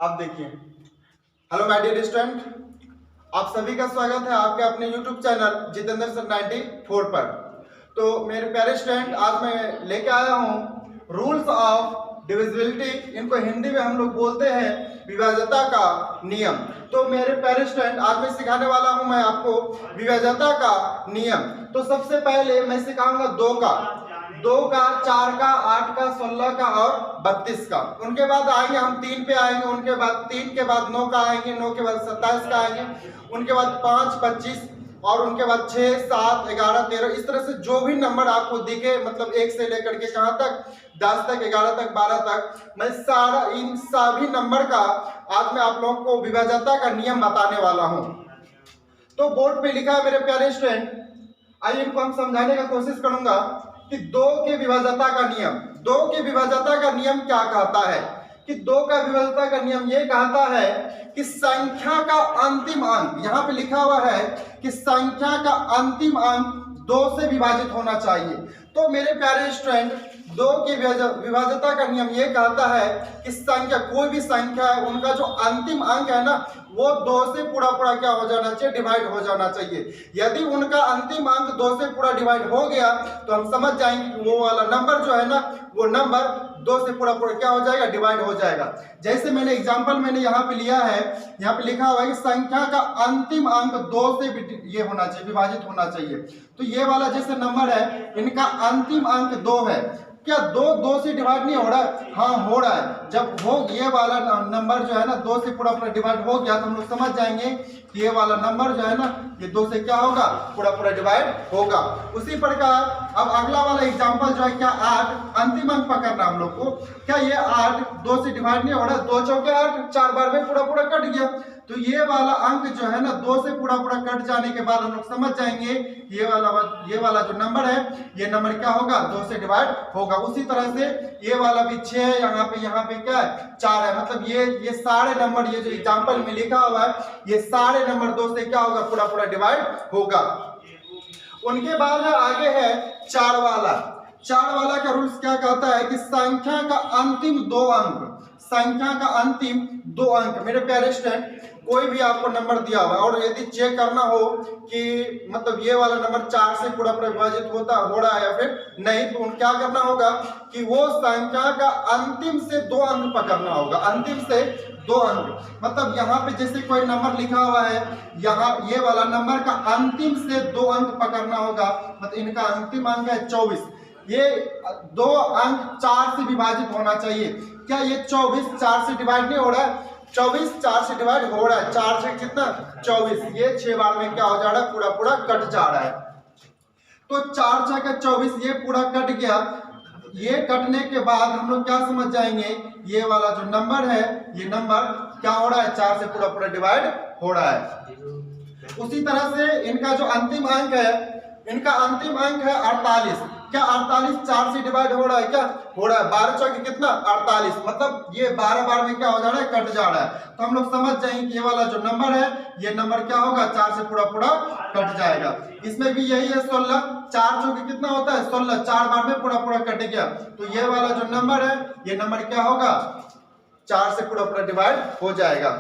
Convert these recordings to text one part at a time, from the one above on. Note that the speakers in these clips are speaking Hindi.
अब देखिए, हेलो माय डियर स्टूडेंट, आप सभी का स्वागत है आपके अपने यूट्यूब चैनल जितेंद्र सर 94 पर। तो मेरे प्यारे स्टूडेंट, आज मैं लेके आया हूँ रूल्स ऑफ डिविजिबिलिटी। इनको हिंदी में हम लोग बोलते हैं विभाज्यता का नियम। तो मेरे प्यारे स्टूडेंट, आज मैं सिखाने वाला हूँ मैं आपको विभाज्यता का नियम। तो सबसे पहले मैं सिखाऊंगा दो का, 4 का, 8 का, 16 का और 32 का। उनके बाद आएंगे हम 3 पे आएंगे, उनके बाद 3 के बाद 9 का आएंगे, 9 के बाद 27 का आएंगे, उनके बाद 5, 25 और उनके बाद 6, 7, 11, 13। इस तरह से जो भी नंबर आपको दिखे, मतलब 1 से लेकर के कहां तक, 10 तक, 11 तक, 12 तक, मैं सारा इन सभी नंबर का आज मैं आप लोगों को विभाज्यता का नियम बताने वाला हूं। तो बोर्ड पे लिखा है मेरे प्यारे स्टूडेंट, आइए इनको हम समझाने का कोशिश करूंगा कि 2 के विभाज्यता का नियम। 2 के विभाज्यता का नियम क्या कहता है कि 2 का विभाज्यता का नियम ये कहता है कि संख्या का अंतिम अंक, यहां पे लिखा हुआ है कि संख्या का अंतिम अंक 2 से विभाजित होना चाहिए। तो मेरे प्यारे स्टूडेंट, 2 के विभाज्यता का नियम ये कहता है कि संख्या, कोई भी संख्या है, उनका जो अंतिम अंक है ना, वो 2 से पूरा क्या हो जाना चाहिए, डिवाइड हो जाना चाहिए। यदि उनका अंतिम अंक 2 से पूरा डिवाइड हो गया तो हम समझ जाएंगे कि वो वाला नंबर जो है ना, वो नंबर 2 से पूरा क्या हो जाएगा, डिवाइड हो जाएगा। जैसे मैंने एग्जांपल यहाँ पे लिया है, यहाँ पे लिखा हुआ है कि संख्या का अंतिम अंक 2 से ये होना चाहिए, विभाजित होना चाहिए। तो ये वाला जैसे नंबर है, इनका अंतिम अंक 2 है। क्या 2 से डिवाइड नहीं हो रहा है? हाँ, हो रहा है। जब वो ये वाला नंबर जो है ना 2 से पूरा डिवाइड हो गया तो हम लोग समझ जाएंगे कि ये वाला नंबर जो है ना, ये 2 से क्या होगा, पूरा डिवाइड होगा। उसी प्रकार अब अगला वाला एग्जांपल जो है, क्या 8 अंतिम अंक पकड़ना हम लोग को। क्या ये 8 2 से डिवाइड नहीं हो रहा है? 2 चौके 8, 4 बार में पूरा कट गया। तो ये वाला अंक जो है ना 2 से पूरा कट जाने के बाद हम लोग समझ जाएंगे ये वाला जो नंबर है, ये नंबर क्या होगा, 2 से डिवाइड होगा। उसी तरह से ये वाला भी 6 है, यहाँ पे क्या है, 4 है। मतलब ये सारे नंबर, ये जो एग्जांपल में लिखा हुआ है, ये सारे नंबर 2 से क्या होगा, पूरा डिवाइड होगा। उनके बाद आगे है 4 वाला। 4 वाला का रूल्स क्या कहता है कि संख्या का अंतिम 2 अंक, संख्या का अंतिम 2 अंक। मेरे प्यारे स्टूडेंट, कोई भी आपको नंबर दिया हुआ और यदि चेक करना हो कि मतलब ये वाला नंबर 4 से पूरा विभाजित हो रहा है या फिर नहीं, तो क्या करना होगा कि वो संख्या का अंतिम से 2 अंक पकड़ना होगा। अंतिम से 2 अंक, मतलब यहाँ पे जैसे कोई नंबर लिखा हुआ है, यहाँ ये वाला नंबर का अंतिम से 2 अंक पकड़ना होगा। मतलब इनका अंतिम अंक है 24, ये 2 अंक 4 से विभाजित होना चाहिए। क्या ये 24 4 से डिवाइड नहीं हो रहा है? 24 4 से डिवाइड हो रहा है। 4 से कितना, 24, ये 6 बार में क्या हो जा रहा है, पूरा कट जा रहा है। तो 4 6 का 24, ये पूरा कट गया। ये कटने के बाद हम लोग क्या समझ जाएंगे, ये वाला जो नंबर है, ये नंबर क्या हो रहा है, 4 से पूरा डिवाइड हो रहा है। उसी तरह से इनका जो अंतिम अंक है, इनका अंतिम अंक है 48। क्या 48 4 से डिवाइड हो रहा है? क्या हो रहा है? 12 चौके कितना, 48। मतलब ये 12 बार में क्या हो जा रहा है, कट जा रहा है। तो हम लोग समझ जाएंगे कि ये वाला जो नंबर है, ये नंबर क्या होगा, 4 से पूरा कट जाएगा। इसमें भी यही है 16, 4 चौके कितना होता है, 16, 4 बार में पूरा कट गया। तो ये वाला जो नंबर है, ये नंबर क्या होगा, 4 से पूरा डिवाइड हो जाएगा।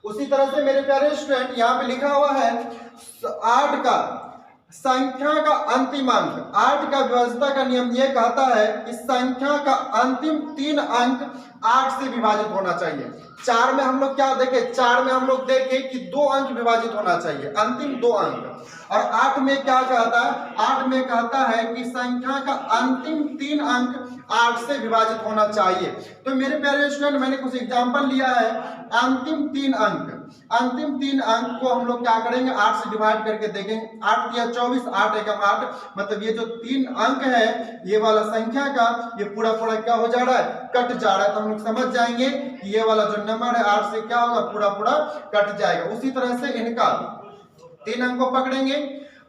उसी तरह से मेरे प्यारे स्टूडेंट, यहाँ पे लिखा हुआ है 8 का संख्या का अंतिम अंक। 8 का विभाज्यता का नियम यह कहता है कि संख्या का अंतिम 3 अंक 8 से विभाजित होना चाहिए। 4 में हम लोग क्या देखे, 4 में हम लोग देखे कि 2 अंक विभाजित होना चाहिए, अंतिम 2 अंक। और 8 में क्या कहता है, 8 में कहता है कि संख्या का अंतिम 3 अंक 8 से विभाजित होना चाहिए। तो मेरे प्यारे स्टूडेंट, मैंने कुछ एग्जांपल लिया है। अंतिम 3 अंक, अंतिम 3 अंक को हम लोग क्या करेंगे, 8 से डिवाइड करके देखेंगे। 8 दिया 24, 8 एकम 8, मतलब ये जो 3 अंक है, ये वाला संख्या का, ये पूरा क्या हो जा रहा है, कट जा रहा है। तो हम लोग समझ जाएंगे कि ये वाला जो नंबर है 8 से क्या होगा, पूरा कट जाएगा। उसी तरह से इनका 3 अंक को पकड़ेंगे।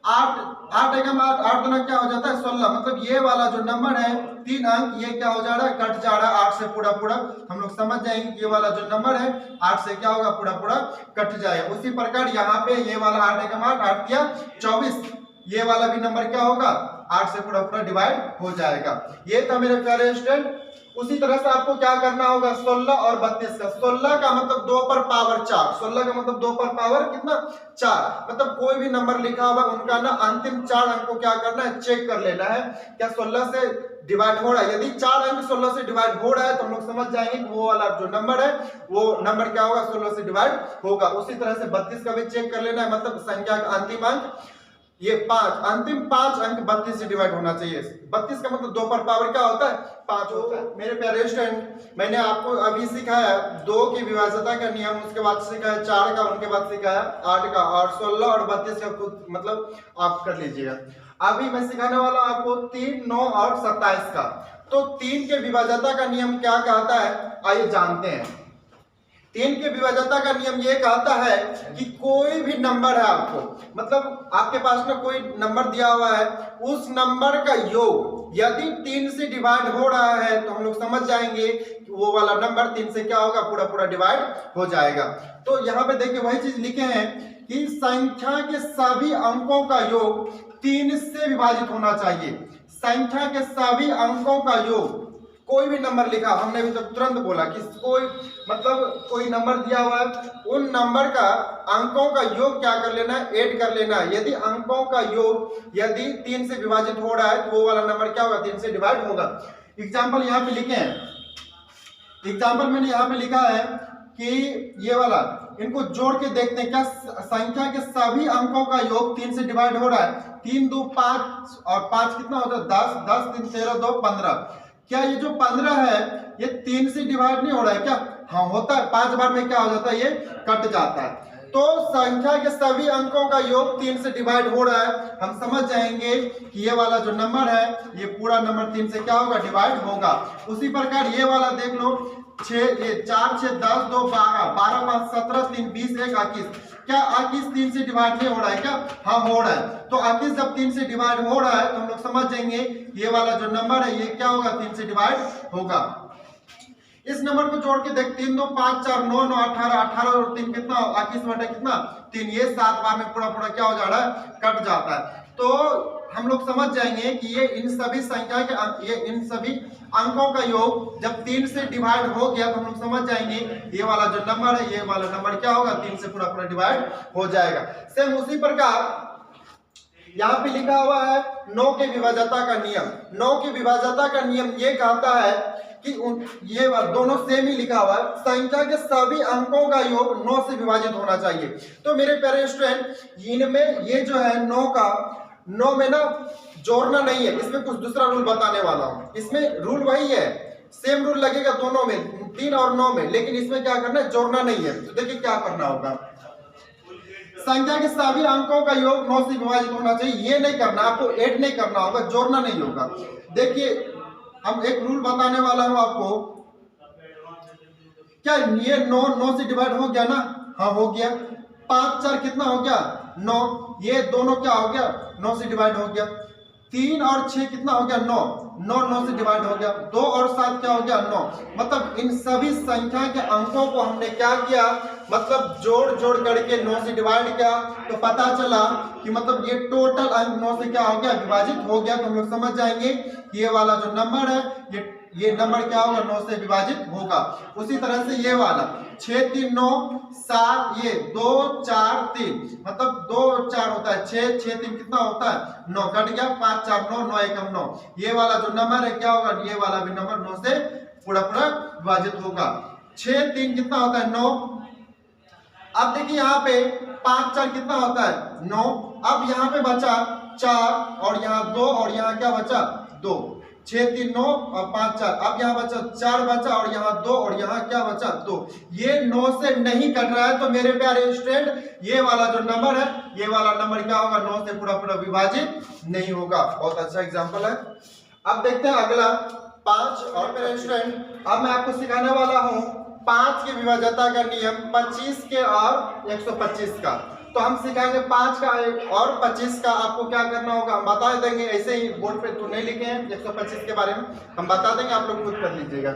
8 एकम 8, 8 दूना क्या हो जाता है, 16। मतलब ये वाला जो नंबर है 3 अंक, ये क्या हो जा रहा है, कट जा रहा है 8 से पूरा। हम लोग समझ जाएंगे कि ये वाला जो नंबर है 8 से क्या होगा, पूरा कट जाएगा। उसी प्रकार यहाँ पे ये वाला 8 एकम 8, 8 दिया 24, ये वाला भी नंबर क्या होगा, 8 से पूरा पूरा डिवाइड हो जाएगा। ये था मेरे प्यारे स्टूडेंट। उसी तरह से आपको क्या करना होगा 16 और 32 का। 16 का मतलब 2 पर पावर 4, 16 का मतलब 2 पर पावर कितना 4, मतलब कोई भी नंबर लिखा होगा उनका ना अंतिम 4 अंक को क्या करना है चेक कर लेना है क्या 16 से डिवाइड हो रहा है। यदि 4 अंक 16 से डिवाइड हो रहा है तो हम लोग समझ जाएंगे कि वो वाला जो नंबर है वो नंबर क्या होगा 16 से डिवाइड होगा। उसी तरह से 32 का भी चेक कर लेना है, मतलब संख्या का अंतिम अंक ये 5, अंतिम 5 अंक 32 से डिवाइड होना चाहिए। 32 का मतलब 2 पर पावर क्या होता है 5 होता है। मेरे प्यारे स्टूडेंट, मैंने आपको अभी सिखाया 2 की विभाज्यता का नियम, उसके बाद सिखाया 4 का, उनके बाद सिखाया 8 का, और 16 और 32 का खुद मतलब आप कर लीजिएगा। अभी मैं सिखाने वाला हूं आपको 3, 9 और 27 का। तो 3 के विभाज्यता का नियम क्या कहता है आइए जानते हैं। 3 के विभाज्यता का नियम ये कहता है कि कोई भी नंबर है आपको, मतलब आपके पास में कोई नंबर दिया हुआ है, उस नंबर का योग यदि 3 से डिवाइड हो रहा है तो हम लोग समझ जाएंगे कि वो वाला नंबर 3 से क्या होगा पूरा पूरा डिवाइड हो जाएगा। तो यहाँ पे देखिए वही चीज लिखे हैं कि संख्या के सभी अंकों का योग 3 से विभाजित होना चाहिए। संख्या के सभी अंकों का योग, कोई भी नंबर लिखा, हमने भी तो तुरंत बोला कि कोई मतलब कोई नंबर दिया हुआ है, उन नंबर का अंकों का योग क्या कर लेना है ऐड कर लेना है। यदि अंकों का योग यदि 3 से विभाजित हो रहा है तो वो वाला नंबर क्या होगा 3 से डिवाइड होगा। एग्जाम्पल यहाँ पे लिखे हैं, एग्जाम्पल मैंने यहाँ पे लिखा है कि ये वाला, इनको जोड़ के देखते हैं क्या संख्या के सभी अंकों का योग 3 से डिवाइड हो रहा है। 3 2 5 और 5 कितना होता है 10, 10 3 13 2 15। क्या ये जो 15 है ये 3 से डिवाइड नहीं हो रहा है क्या? हाँ होता है, 5 बार में क्या हो जाता है ये कट जाता है। तो संख्या के सभी अंकों का योग 3 से डिवाइड हो रहा है, हम समझ जाएंगे कि ये वाला जो नंबर है ये पूरा नंबर 3 से क्या होगा डिवाइड होगा। उसी प्रकार ये वाला देख लो 6 ये 4 6 10 2 12 12 5 17 3 20 1 21। क्या 21 3 से डिवाइड नहीं हो रहा है क्या? हाँ हो रहा है। तो 21 जब 3 से डिवाइड हो रहा है तो हम लोग समझ जाएंगे ये वाला जो नंबर है ये क्या होगा 3 से डिवाइड होगा। इस नंबर को जोड़ के देख 3 2 5 4 9 9 18 18 और 3 कितना 21 बटे कितना 3, ये 7 बार में पूरा पूरा क्या हो जा रहा है कट जाता है। तो हम लोग समझ जाएंगे कि ये इन सभी संख्या के ये इन सभी अंकों का योग जब 3 से डिवाइड हो गया तो हम लोग समझ जाएंगे ये वाला जो नंबर है ये वाला नंबर क्या होगा 3 से पूरा पूरा डिवाइड हो जाएगा। सेम उसी प्रकार यहाँ पे लिखा हुआ है 9 के विभाज्यता का नियम। 9 के विभाज्यता का नियम ये कहता है कि ये दोनों सेम ही लिखा हुआ है, संख्या के सभी अंकों का योग 9 से विभाजित होना चाहिए। तो मेरे प्यारे स्टूडेंट इनमें ये जो है 9 में ना जोड़ना नहीं है, इसमें कुछ दूसरा रूल बताने वाला हूँ। इसमें रूल वही है, सेम रूल लगेगा दोनों में 3 और 9 में, लेकिन इसमें क्या करना है जोड़ना नहीं है। तो देखिए क्या करना होगा, संख्या के सभी अंकों का योग 9 से विभाजित होना चाहिए, ये नहीं करना, आपको ऐड नहीं करना होगा, जोड़ना नहीं होगा। देखिए हम एक रूल बताने वाला हूं आपको, क्या ये 9 से डिवाइड हो गया ना? हाँ हो गया। 5 4 कितना हो गया 9, ये दोनों क्या हो गया 9 से डिवाइड हो गया। 3 और 6 कितना हो गया 9 9 से डिवाइड हो गया। 2 और 7 क्या हो गया 9। मतलब इन सभी संख्या के अंकों को हमने क्या किया, मतलब जोड़ करके 9 से डिवाइड किया, तो पता चला कि मतलब ये टोटल अंक 9 से क्या हो गया विभाजित हो गया। तो हम लोग समझ जाएंगे कि ये वाला जो नंबर है ये नंबर क्या होगा 9 से विभाजित होगा। उसी तरह से ये वाला 6 3 9 7 ये 2 4 3 मतलब 2 4 होता है 6 6 3 कितना होता है 9, कट गया 5 4 9 9 1 9। ये वाला जो नंबर है क्या होगा, ये वाला भी नंबर 9 से पूरा पूरा विभाजित होगा। 6 3 कितना होता है 9। अब देखिए यहाँ पे 5 4 कितना होता है 9। अब यहाँ पे बचा 4 और यहाँ 2 और यहाँ क्या बचा 2। 6 3 9 और 5 4। अब यहाँ बचा 4 बचा और यहाँ 2 और यहाँ क्या बचा 2। ये 9 से नहीं कट रहा है। तो मेरे प्यारे स्टूडेंट ये वाला जो नंबर है ये वाला नंबर क्या होगा 9 से पूरा पूरा विभाजित नहीं होगा। बहुत अच्छा एग्जांपल है। अब देखते हैं अगला 5। और मेरे स्टूडेंट अब मैं आपको सिखाने वाला हूँ 5 के विभाज्यता का नियम 25 के और 125 का। तो हम सिखाएंगे 5 का और 25 का। आपको क्या करना होगा हम बता देंगे, ऐसे ही बोर्ड पे तो नहीं लिखे हैं 125 के बारे में, हम बता देंगे, आप लोग खुद कर लीजिएगा।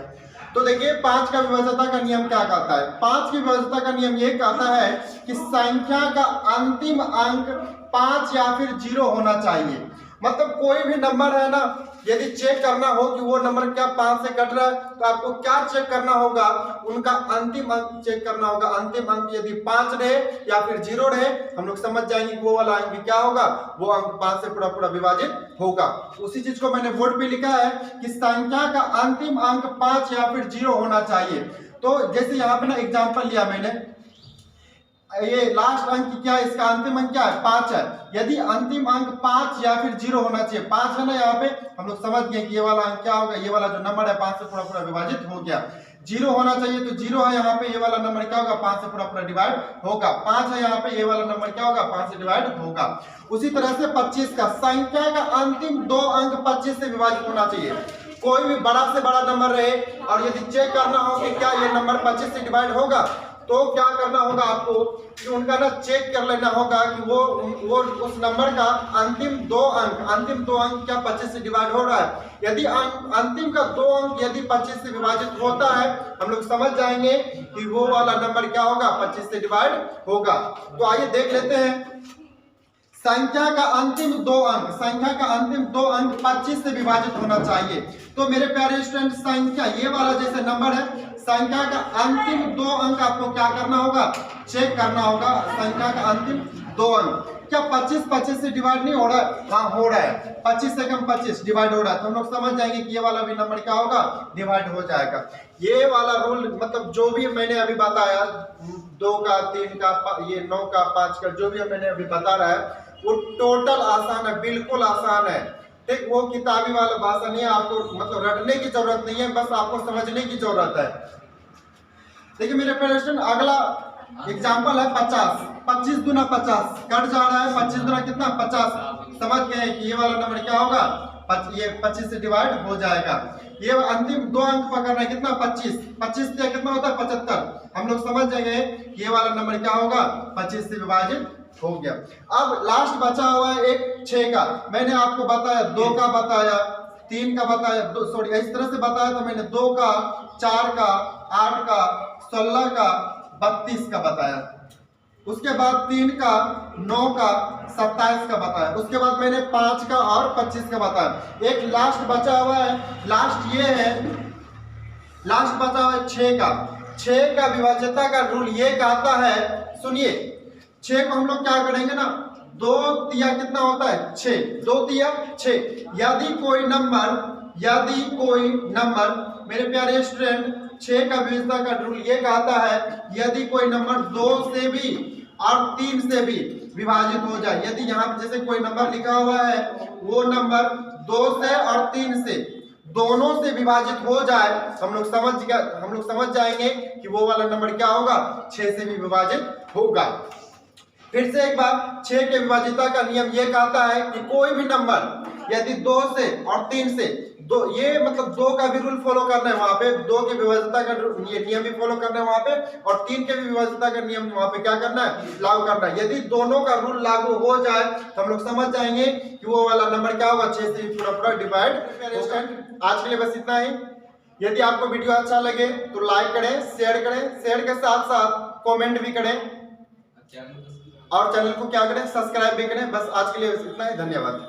तो देखिए 5 का विभाज्यता का नियम क्या कहता है। 5 की विभाज्यता का नियम ये कहता है कि संख्या का अंतिम अंक 5 या फिर 0 होना चाहिए। मतलब कोई भी नंबर है ना, यदि चेक करना हो कि वो नंबर क्या 5 से कट रहा है, तो आपको क्या चेक करना होगा, उनका अंतिम अंक चेक करना होगा। अंतिम अंक यदि 5 रहे या फिर 0 रहे, हम लोग समझ जाएंगे कि वो वाला अंक भी क्या होगा, वो अंक 5 से पूरा पूरा विभाजित होगा। उसी चीज को मैंने बोर्ड पे लिखा है कि संख्या का अंतिम अंक 5 या फिर 0 होना चाहिए। तो जैसे यहाँ पे ना एग्जाम्पल लिया मैंने, ये लास्ट अंक क्या है, इसका अंतिम अंक क्या है, 5 है। यदि अंतिम अंक 5 या फिर 0 होना चाहिए, 5 है ना यहाँ पे, हम लोग समझ गए कि ये वाला अंक क्या होगा, ये वाला जो नंबर है 5 से पूरा पूरा विभाजित हो गया। 0 होना चाहिए तो 0 है यहाँ पे, ये वाला नंबर क्या होगा, 5 से पूरा पूरा डिवाइड होगा। 5 है यहाँ पे, ये वाला नंबर क्या होगा, 5 से डिवाइड होगा। उसी तरह से 25 का संख्या का अंतिम 2 अंक 25 से विभाजित होना चाहिए। कोई भी बड़ा से बड़ा नंबर रहे और यदि चेक करना हो कि क्या ये नंबर 25 से डिवाइड होगा, तो क्या करना होगा आपको कि उनका ना चेक कर लेना होगा कि वो उस नंबर का अंतिम 2 अंक क्या 25 से डिवाइड हो रहा है। यदि अंतिम का 2 अंक यदि 25 से विभाजित होता है, हम लोग समझ जाएंगे कि वो वाला नंबर क्या होगा, 25 से डिवाइड होगा। तो आइए देख लेते हैं, संख्या का अंतिम 2 अंक 25 से विभाजित होना चाहिए। तो मेरे प्यारे स्टूडेंट, संख्या ये वाला जैसे नंबर है, संख्या का अंतिम 2 अंक आपको क्या करना होगा, चेक करना होगा। संख्या का अंतिम 2 अंक क्या 25 से डिवाइड नहीं हो रहा है, हाँ हो रहा है, 25 से कम 25 डिवाइड हो रहा है, तो हम लोग समझ जाएंगे कि ये वाला भी नंबर क्या होगा, डिवाइड हो जाएगा। ये वाला रूल मतलब जो भी मैंने अभी बताया, 2 का 3 का ये 9 का 5 का जो भी मैंने अभी बता रहा है, वो टोटल आसान है, बिल्कुल आसान है। ठीक, वो किताबी वाला भाषा नहीं है, आपको मतलब रटने की जरूरत नहीं है, बस आपको समझने की जरूरत है। देखिए मेरे प्यारे स्टूडेंट, अगला एग्जांपल है 50। 25 दूना 50 कट जा रहा है, 25 दूना कितना 50। समझ गए कि ये वाला नंबर क्या होगा, ये 25 से डिवाइड हो जाएगा। ये अंतिम 2 अंक पकड़ना है, कितना 25 से कितना होता है 75। हम लोग समझ जाएंगे ये वाला नंबर क्या होगा, 25 से विभाजित हो गया। अब लास्ट बचा हुआ है एक 6 का। मैंने आपको बताया 2 का बताया, 3 का बताया, सॉरी इस तरह से बताया था मैंने, 2 का 4 का 8 का 16 का 32 का बताया। उसके बाद 3 का 9 का 27 का बताया। उसके बाद मैंने 5 का और 25 का बताया। एक लास्ट बचा हुआ है, लास्ट ये है, लास्ट बचा हुआ है 6 का। 6 का विभाज्यता का रूल ये कहता है, सुनिए, 6 को हम लोग क्या करेंगे ना, 2 तिया कितना होता है 6, 2 तिया 6। यदि कोई नंबर मेरे प्यारे स्टूडेंट, 6 का विभाज्यता का रूल ये कहता है, यदि कोई नंबर 2 से भी और 3 से भी विभाजित हो जाए। यदि यहाँ पे जैसे कोई नंबर लिखा हुआ है, वो नंबर 2 से और 3 से दोनों से विभाजित हो जाए, हम लोग समझ जाएंगे कि वो वाला नंबर क्या होगा, 6 से भी विभाजित होगा। फिर से एक बार, 6 के विभाज्यता का नियम ये कहता है कि कोई भी नंबर यदि 2 से और 3 से, दो ये मतलब 2 का भी रूल फॉलो करना है वहां पे, 2 के विभाज्यता का ये नियम भी फॉलो करना है वहां पे, और 3 के भी विभाज्यता का नियम वहां पे क्या करना है, लागू करना है। यदि दोनों का रूल लागू हो जाए तो हम लोग समझ जाएंगे कि वो वाला नंबर क्या होगा, 6 से पूरा पूरा डिवाइड। आज के लिए बस इतना ही। यदि आपको वीडियो अच्छा लगे तो लाइक करें, शेयर के साथ साथ कॉमेंट भी करें, और चैनल को क्या करें, सब्सक्राइब भी करें। बस आज के लिए इतना ही, धन्यवाद।